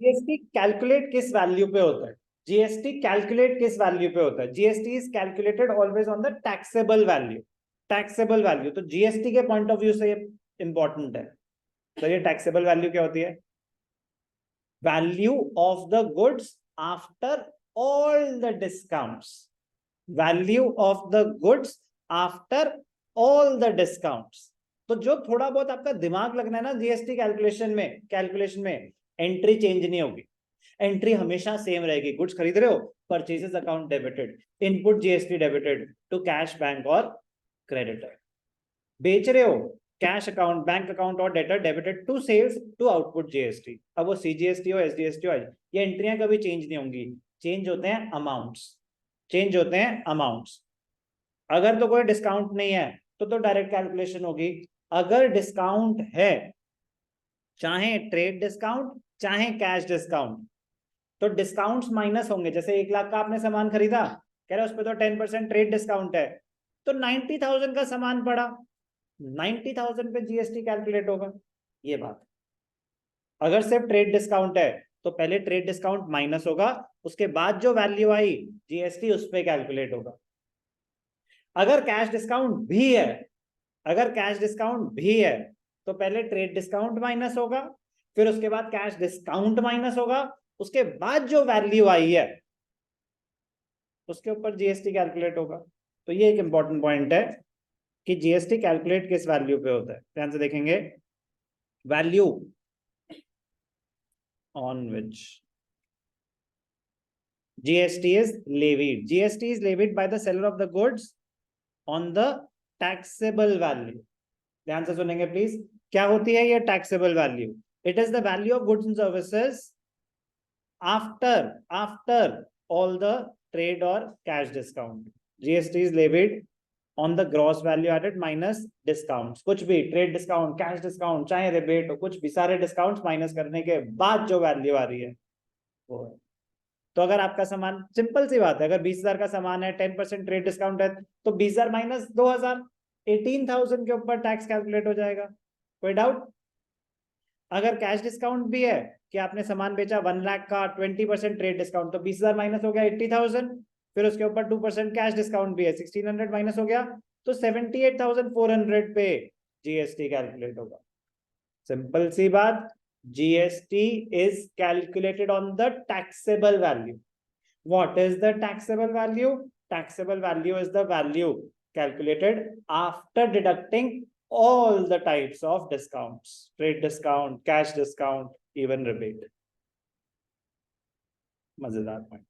GST calculate किस value पे होता है? जीएसटी कैलकुलेट किस वैल्यू पे होता है? GST is calculated always on the taxable value. Taxable value, तो जीएसटी के पॉइंट ऑफ व्यू से ये इंपॉर्टेंट है। तो ये टैक्सेबल वैल्यू क्या होती है? Value of the goods after all the discounts. Value of the goods after all the discounts. तो जो थोड़ा बहुत आपका दिमाग लगना है ना जीएसटी कैलकुलेशन में एंट्री चेंज नहीं होगी। एंट्री हमेशा सेम रहेगी। गुड्स खरीद रहे हो, purchases account debited, input GST debited to cash, bank और क्रेडिटर। बेच रहे हो, कैश अकाउंट, बैंक अकाउंट और debtor debited to sales to output GST. अब वो सीजीएसटी हो, एसजीएसटी हो, ये एंट्रियां कभी चेंज नहीं होंगी। चेंज होते हैं अमाउंट्स, चेंज होते हैं अमाउंट्स। अगर तो कोई डिस्काउंट नहीं है तो डायरेक्ट कैलकुलेशन होगी। अगर डिस्काउंट है, चाहे ट्रेड डिस्काउंट चाहे कैश डिस्काउंट, तो डिस्काउंट्स माइनस होंगे। जैसे 1 लाख का आपने सामान खरीदा, कह रहे उस पर तो 10% ट्रेड डिस्काउंट है, तो 90,000 का सामान पड़ा, 90,000 पे जीएसटी कैलकुलेट होगा। ये बात। अगर सिर्फ ट्रेड डिस्काउंट है तो पहले ट्रेड डिस्काउंट माइनस होगा, उसके बाद जो वैल्यू आई जीएसटी उस पर कैलकुलेट होगा। अगर कैश डिस्काउंट भी है, अगर कैश डिस्काउंट भी है तो पहले ट्रेड डिस्काउंट माइनस होगा, फिर उसके बाद कैश डिस्काउंट माइनस होगा, उसके बाद जो वैल्यू आई है उसके ऊपर जीएसटी कैलकुलेट होगा। तो ये एक इंपॉर्टेंट पॉइंट है कि जीएसटी कैलकुलेट किस वैल्यू पे होता है। ध्यान से देखेंगे, value on which GST is levied. GST is levied by the seller of the goods on the taxable value. ध्यान से सुनेंगे प्लीज, क्या होती है ये taxable value? It is the value of goods and services after all the trade और cash discount. GST is levied on the gross value added minus discounts. कुछ भी ट्रेड डिस्काउंट, कैश डिस्काउंट, चाहे rebate हो, कुछ भी, सारे discounts minus करने के बाद जो वैल्यू आ रही है वो है। तो अगर आपका सामान, सिंपल सी बात है, अगर 20,000 का सामान है, 10% ट्रेड डिस्काउंट है, तो 20,000 माइनस 2,000, 18,000 के ऊपर टैक्स कैलकुलेट हो जाएगा। कोई डाउट? अगर कैश डिस्काउंट भी है कि आपने सामान बेचा 1 लाख का, 20% ट्रेड डिस्काउंट, तो 20,000 माइनस हो गया 80,000, फिर उसके ऊपर 2% कैश डिस्काउंट भी है, 1,600 माइनस हो गया, तो 78,400 पे जीएसटी कैलकुलेट होगा। सिंपल सी बात, GST is calculated on the taxable value. What is the taxable value? Taxable value is the value calculated after deducting all the types of discounts: trade discount, cash discount, even rebate. मजेदार point.